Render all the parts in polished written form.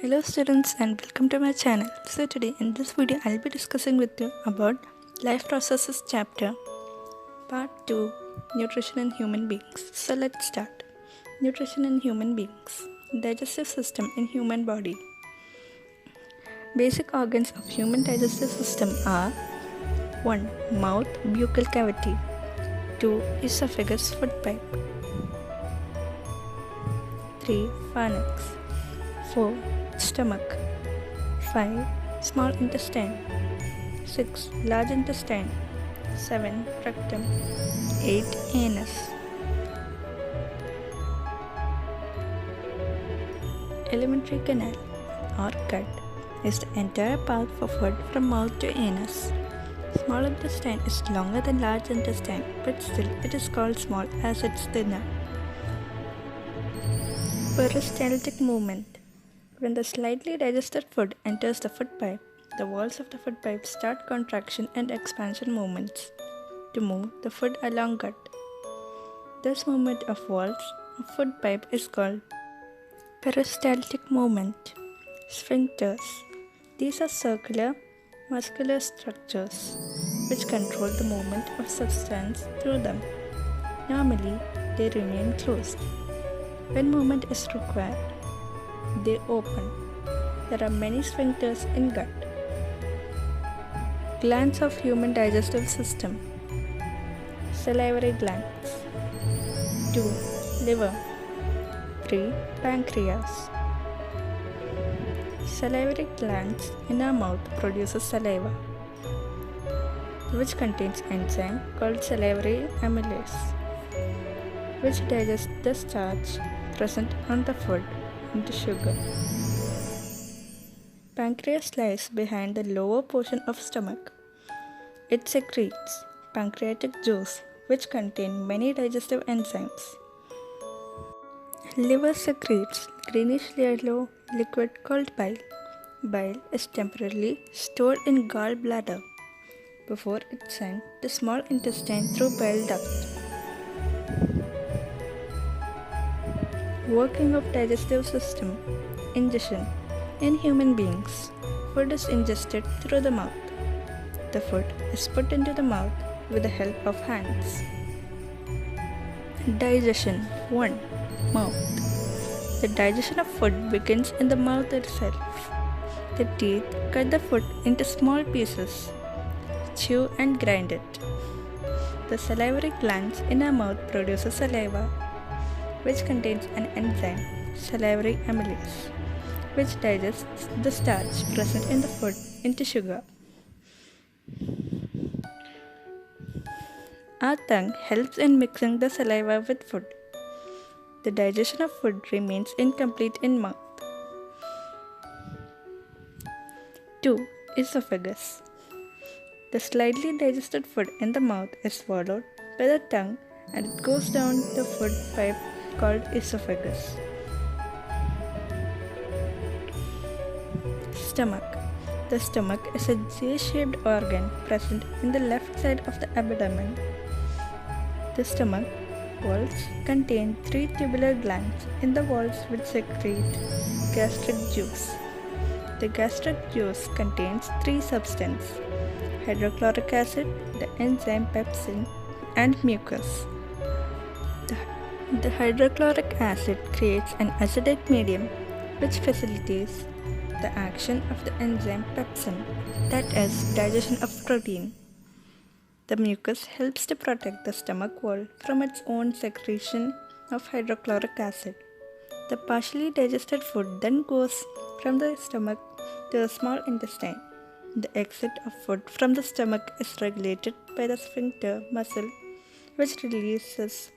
Hello students and welcome to my channel. So today in this video I'll be discussing with you about Life Processes chapter part 2 Nutrition in Human Beings. So let's start. Nutrition in Human Beings. Digestive system in human body. Basic organs of human digestive system are 1. Mouth buccal cavity, 2. Esophagus food pipe, 3. Pharynx, 4. Stomach, 5. Small intestine, 6. Large intestine, 7. Rectum, 8. Anus. Alimentary canal or gut is the entire path for food from mouth to anus. Small intestine is longer than large intestine, but still it is called small as it's thinner. Peristaltic movement. When the slightly digested food enters the food pipe, the walls of the food pipe start contraction and expansion movements to move the food along gut. This movement of walls of food pipe is called peristaltic movement. Sphincters. These are circular, muscular structures which control the movement of substance through them. Normally, they remain closed. When movement is required, they open. There are many sphincters in gut. Glands of human digestive system. Salivary glands. 2. Liver. 3. Pancreas. Salivary glands in our mouth produces saliva, which contains enzyme called salivary amylase, which digests the starch present on the food into sugar. Pancreas lies behind the lower portion of stomach. It secretes pancreatic juice, which contain many digestive enzymes. Liver secretes greenish yellow liquid called bile. Bile is temporarily stored in gallbladder before it's sent to small intestine through bile duct. Working of digestive system. Ingestion. In human beings, food is ingested through the mouth. The food is put into the mouth with the help of hands. Digestion. 1. Mouth. The digestion of food begins in the mouth itself. The teeth cut the food into small pieces, chew and grind it. The salivary glands in our mouth produce saliva, which contains an enzyme, salivary amylase, which digests the starch present in the food into sugar. Our tongue helps in mixing the saliva with food. The digestion of food remains incomplete in mouth. 2. Esophagus. The slightly digested food in the mouth is swallowed by the tongue and it goes down the food pipe called esophagus. Stomach. The stomach is a J-shaped organ present in the left side of the abdomen. The stomach walls contain 3 tubular glands in the walls which secrete gastric juice. The gastric juice contains 3 substances: hydrochloric acid, the enzyme pepsin, and mucus. The hydrochloric acid creates an acidic medium which facilitates the action of the enzyme pepsin, that is, digestion of protein. The mucus helps to protect the stomach wall from its own secretion of hydrochloric acid. The partially digested food then goes from the stomach to the small intestine. The exit of food from the stomach is regulated by the sphincter muscle, which releases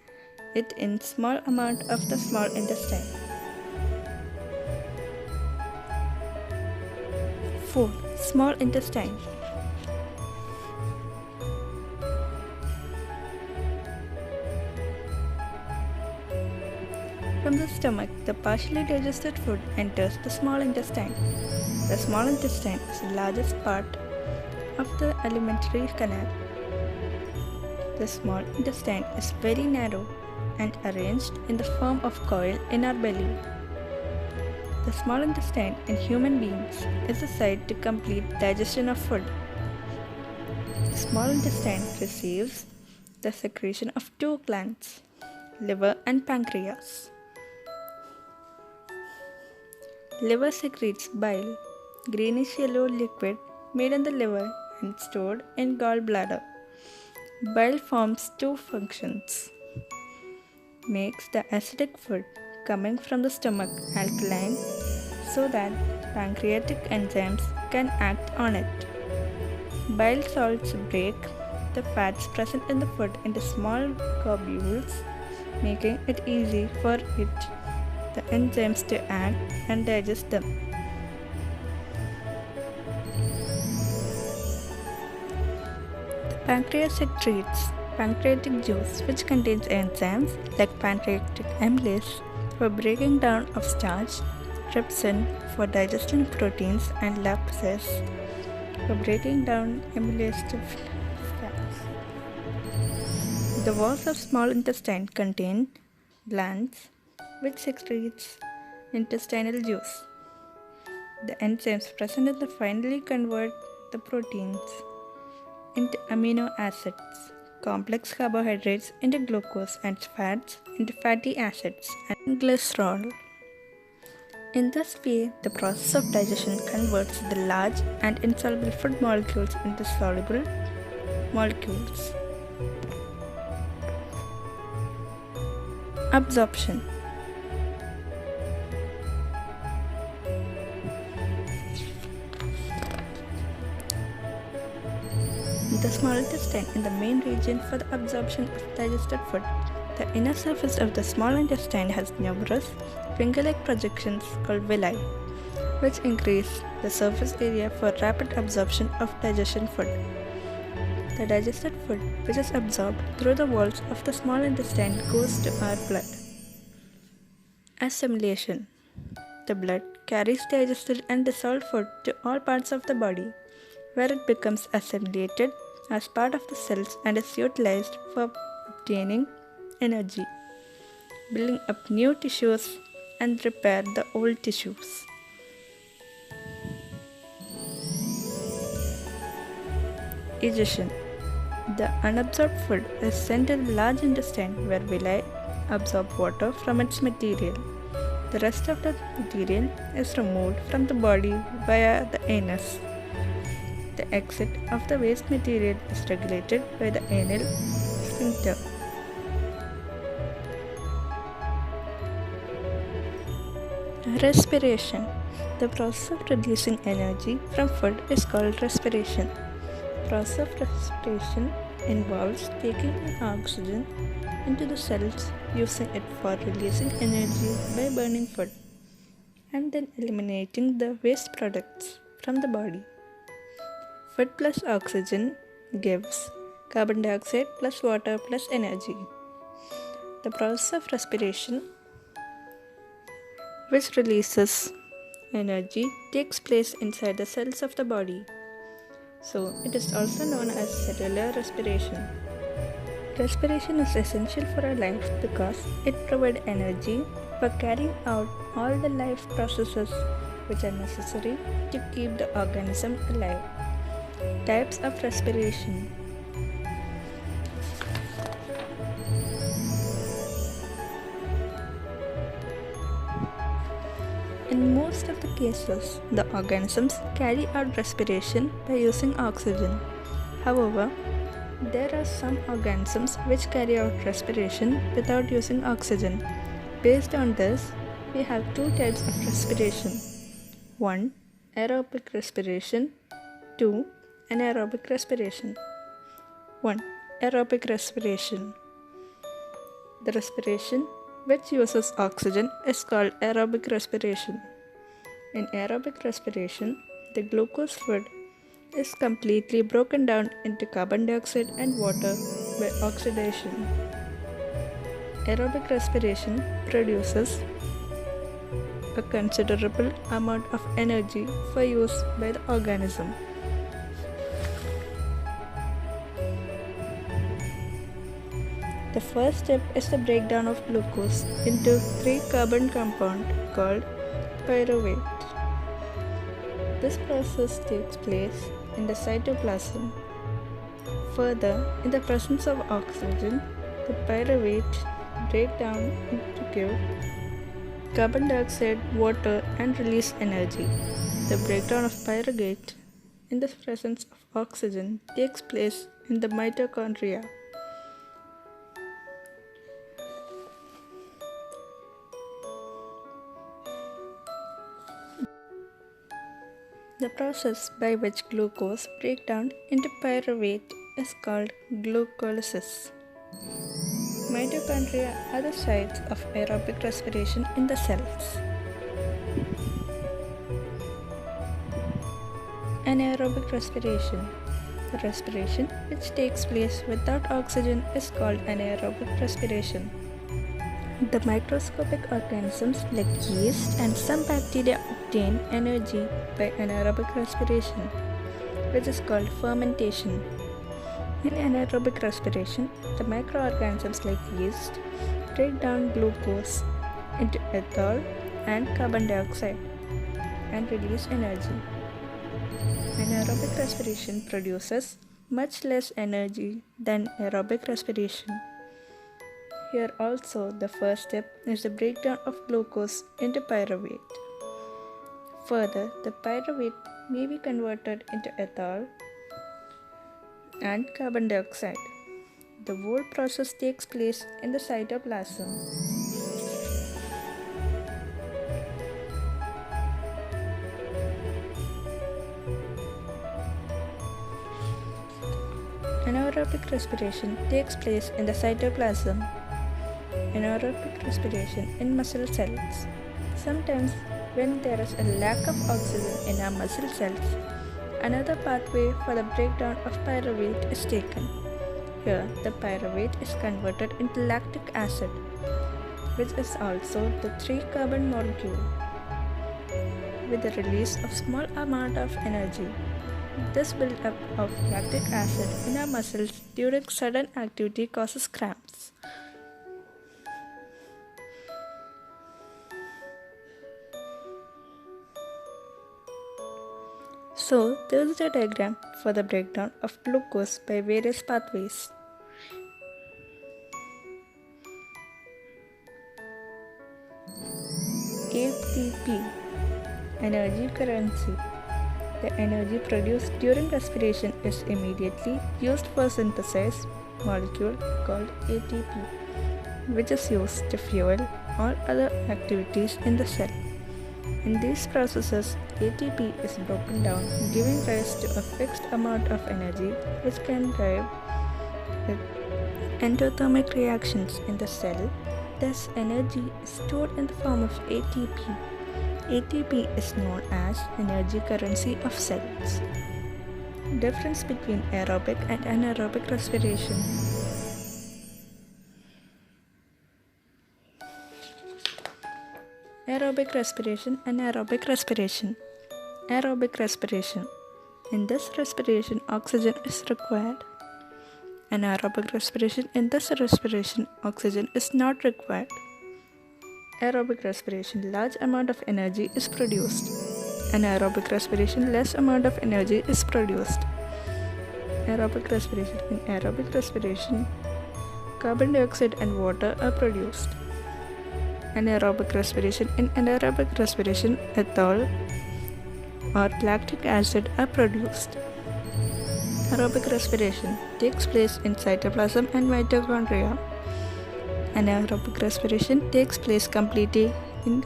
it in small amount of the small intestine. 4. Small intestine. From the stomach, the partially digested food enters the small intestine. The small intestine is the largest part of the alimentary canal. The small intestine is very narrow and arranged in the form of coil in our belly. The small intestine in human beings is the site to complete digestion of food. The small intestine receives the secretion of two glands, liver and pancreas. Liver secretes bile, greenish-yellow liquid made in the liver and stored in gallbladder. Bile forms two functions. Makes the acidic food coming from the stomach alkaline so that pancreatic enzymes can act on it. Bile salts break the fats present in the food into small globules, making it easy for the enzymes to act and digest them. The pancreas secretes pancreatic juice, which contains enzymes like pancreatic amylase for breaking down of starch, trypsin for digesting proteins, and lactase for breaking down amylase to fats. The walls of small intestine contain glands which secretes intestinal juice. The enzymes present in the finally convert the proteins into amino acids, complex carbohydrates into glucose, and fats into fatty acids and glycerol. In this way, the process of digestion converts the large and insoluble food molecules into soluble molecules. Absorption. The small intestine is the main region for the absorption of digested food. The inner surface of the small intestine has numerous finger-like projections called villi, which increase the surface area for rapid absorption of digestion food. The digested food, which is absorbed through the walls of the small intestine, goes to our blood. Assimilation. The blood carries digested and dissolved food to all parts of the body, where it becomes assimilated as part of the cells and is utilized for obtaining energy, building up new tissues, and repair the old tissues. Digestion. The unabsorbed food is sent to the large intestine where villi absorb water from its material. The rest of the material is removed from the body via the anus. The exit of the waste material is regulated by the anal sphincter. Respiration. The process of releasing energy from food is called respiration. The process of respiration involves taking in oxygen into the cells, using it for releasing energy by burning food, and then eliminating the waste products from the body. Food plus oxygen gives carbon dioxide plus water plus energy. The process of respiration, which releases energy, takes place inside the cells of the body. So, it is also known as cellular respiration. Respiration is essential for our life because it provides energy for carrying out all the life processes which are necessary to keep the organism alive. Types of respiration. In most of the cases, the organisms carry out respiration by using oxygen. However, there are some organisms which carry out respiration without using oxygen. Based on this, we have two types of respiration. 1. Aerobic respiration. 2. Anaerobic respiration. 1. Aerobic respiration. The respiration which uses oxygen is called aerobic respiration. In aerobic respiration, the glucose food is completely broken down into carbon dioxide and water by oxidation. Aerobic respiration produces a considerable amount of energy for use by the organism. The first step is the breakdown of glucose into 3-carbon compound called pyruvate. This process takes place in the cytoplasm. Further, in the presence of oxygen, the pyruvate break down to give carbon dioxide, water, and release energy. The breakdown of pyruvate in the presence of oxygen takes place in the mitochondria. The process by which glucose breaks down into pyruvate is called glucolysis. Mitochondria are the sites of aerobic respiration in the cells. Anaerobic respiration. The respiration which takes place without oxygen is called anaerobic respiration. The microscopic organisms like yeast and some bacteria obtain energy by anaerobic respiration, which is called fermentation. In anaerobic respiration, the microorganisms like yeast break down glucose into ethanol and carbon dioxide and release energy. Anaerobic respiration produces much less energy than aerobic respiration. Here also, the first step is the breakdown of glucose into pyruvate. Further, the pyruvate may be converted into ethanol and carbon dioxide. The whole process takes place in the cytoplasm. Anaerobic respiration takes place in the cytoplasm. Anaerobic respiration in muscle cells. Sometimes, when there is a lack of oxygen in our muscle cells, another pathway for the breakdown of pyruvate is taken. Here, the pyruvate is converted into lactic acid, which is also the 3-carbon molecule, with the release of small amount of energy. This buildup of lactic acid in our muscles during sudden activity causes cramps. So, this is the diagram for the breakdown of glucose by various pathways. ATP Energy Currency. The energy produced during respiration is immediately used for synthesized molecule called ATP, which is used to fuel all other activities in the cell. In these processes, ATP is broken down, giving rise to a fixed amount of energy which can drive endothermic reactions in the cell. Thus, energy is stored in the form of ATP. ATP is known as energy currency of cells. Difference between aerobic and anaerobic respiration. Aerobic respiration and anaerobic respiration. Aerobic respiration. In this respiration, oxygen is required. Anaerobic respiration. In this respiration, oxygen is not required. Aerobic respiration, large amount of energy is produced. Anaerobic respiration, less amount of energy is produced. Aerobic respiration. In aerobic respiration, carbon dioxide and water are produced. Anaerobic respiration. In anaerobic respiration, ethanol or lactic acid are produced. Aerobic respiration takes place in cytoplasm and mitochondria. Anaerobic respiration takes place completely in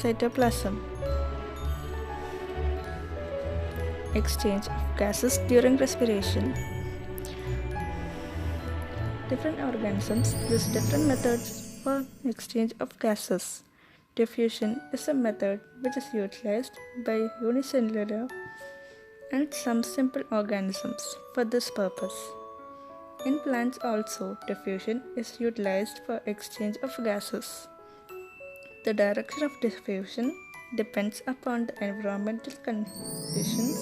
cytoplasm. Exchange of gases during respiration. Different organisms use different methods for exchange of gases. Diffusion is a method which is utilized by unicellular and some simple organisms for this purpose. In plants also, diffusion is utilized for exchange of gases. The direction of diffusion depends upon the environmental conditions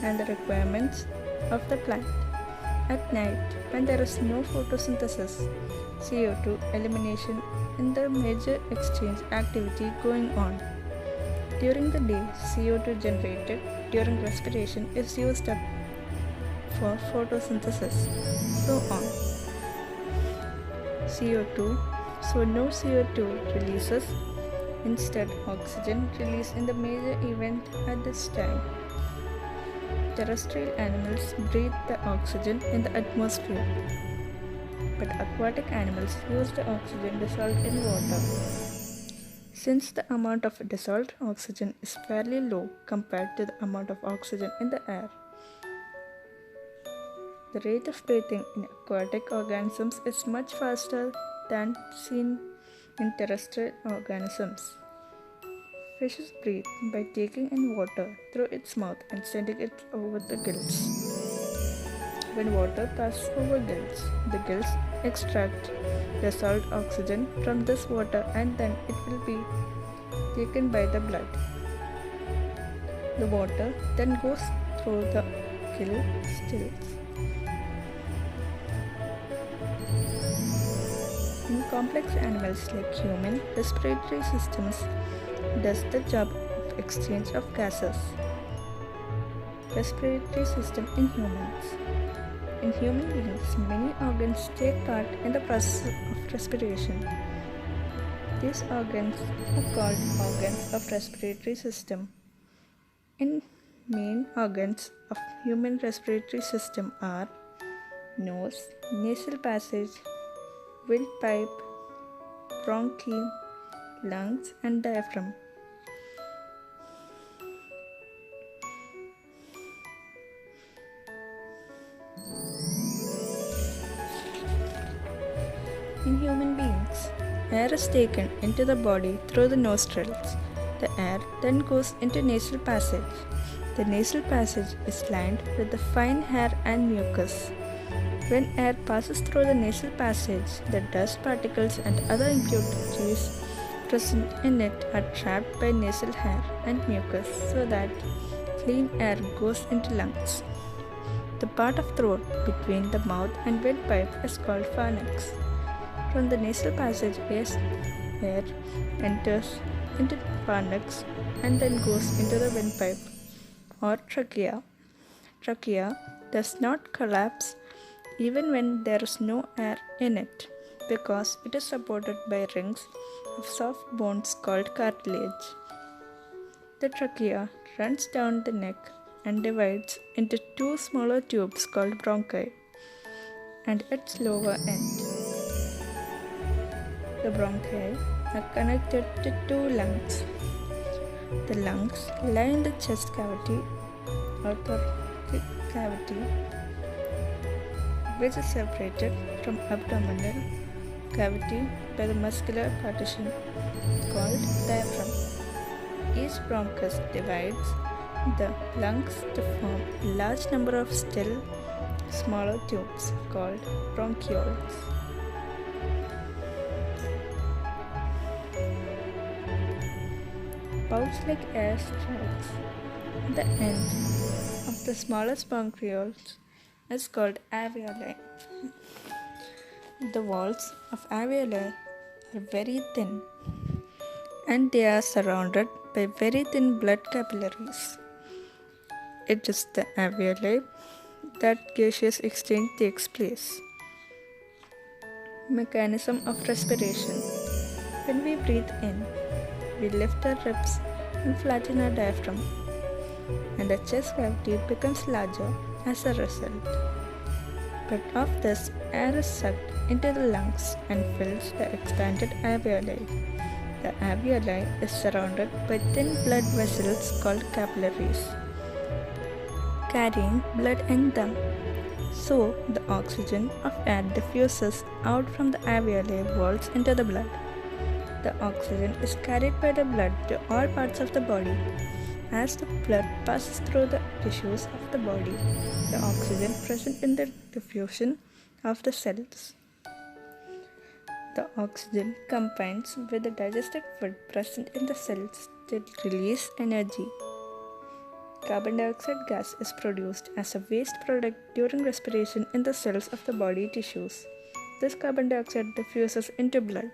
and the requirements of the plant. At night, when there is no photosynthesis, CO2 elimination is the major exchange activity going on. During the day, CO2 generated during respiration is used up for photosynthesis. So on. CO2. So no CO2 releases. Instead, oxygen released in the major event at this time. Terrestrial animals breathe the oxygen in the atmosphere, but aquatic animals use the oxygen dissolved in water. Since the amount of dissolved oxygen is fairly low compared to the amount of oxygen in the air, the rate of breathing in aquatic organisms is much faster than seen in terrestrial organisms. Fishes breathe by taking in water through its mouth and sending it over the gills. When water passes over gills, the gills extract dissolved oxygen from this water and then it will be taken by the blood. The water then goes through the gill stills. In complex animals like human, respiratory systems does the job of exchange of gases. Respiratory system in humans. In human beings, many organs take part in the process of respiration. These organs are called organs of respiratory system. In main organs of human respiratory system are nose, nasal passage, windpipe, bronchi, lungs and diaphragm. In human beings, air is taken into the body through the nostrils. The air then goes into nasal passage. The nasal passage is lined with the fine hair and mucus. When air passes through the nasal passage, the dust particles and other impurities present in it are trapped by nasal hair and mucus so that clean air goes into lungs. The part of throat between the mouth and windpipe is called pharynx. From the nasal passage, air enters into the pharynx and then goes into the windpipe or trachea. Trachea does not collapse even when there is no air in it because it is supported by rings of soft bones called cartilage. The trachea runs down the neck and divides into two smaller tubes called bronchi and its lower end. The bronchi are connected to two lungs. The lungs lie in the chest cavity or thoracic cavity, which is separated from abdominal cavity by the muscular partition called diaphragm. Each bronchus divides the lungs to form a large number of still smaller tubes called bronchioles. Pouch-like air struts at the end of the smallest bronchioles is called alveoli. The walls of alveoli are very thin and they are surrounded by very thin blood capillaries. It is the alveoli that gaseous exchange takes place. Mechanism of respiration. When we breathe in, we lift our ribs and flatten our diaphragm, and the chest cavity becomes larger as a result. But of this, air is sucked into the lungs and fills the expanded alveoli. The alveoli is surrounded by thin blood vessels called capillaries, carrying blood in them. So, the oxygen of air diffuses out from the alveoli walls into the blood. The oxygen is carried by the blood to all parts of the body. As the blood passes through the tissues of the body, the oxygen present in the diffusion of the cells. The oxygen combines with the digested food present in the cells to release energy. Carbon dioxide gas is produced as a waste product during respiration in the cells of the body tissues. This carbon dioxide diffuses into blood.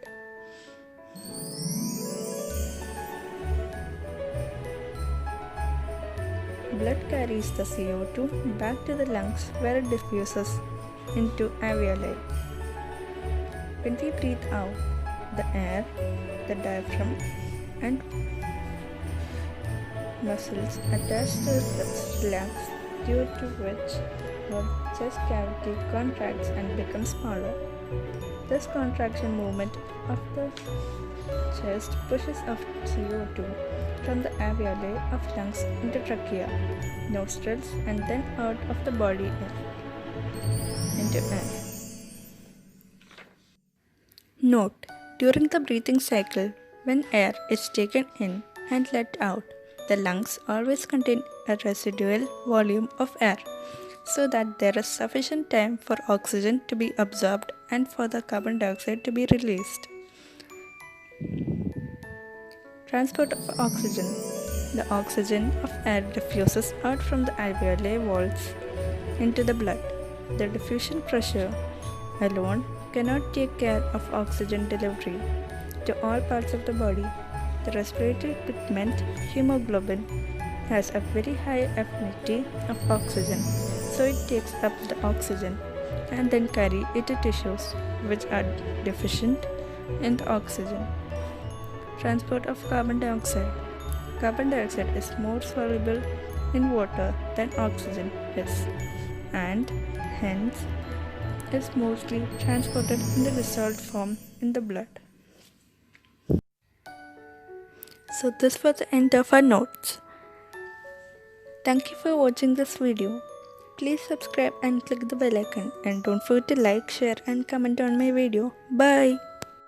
Blood carries the CO2 back to the lungs where it diffuses into alveoli. When we breathe out the air, the diaphragm and muscles attached to the lungs, due to which the chest cavity contracts and becomes smaller. This contraction movement of the chest pushes off CO2 from the alveoli of lungs into trachea, nostrils, and then out of the body into air. Note: during the breathing cycle, when air is taken in and let out, the lungs always contain a residual volume of air, so that there is sufficient time for oxygen to be absorbed and for the carbon dioxide to be released. Transport of oxygen. The oxygen of air diffuses out from the alveoli walls into the blood. The diffusion pressure alone cannot take care of oxygen delivery to all parts of the body. The respiratory pigment hemoglobin has a very high affinity of oxygen, so it takes up the oxygen and then carry it to tissues which are deficient in the oxygen. Transport of carbon dioxide. Carbon dioxide is more soluble in water than oxygen is, and hence is mostly transported in the dissolved form in the blood. So this was the end of our notes. Thank you for watching this video. Please subscribe and click the bell icon, and don't forget to like, share and comment on my video. Bye.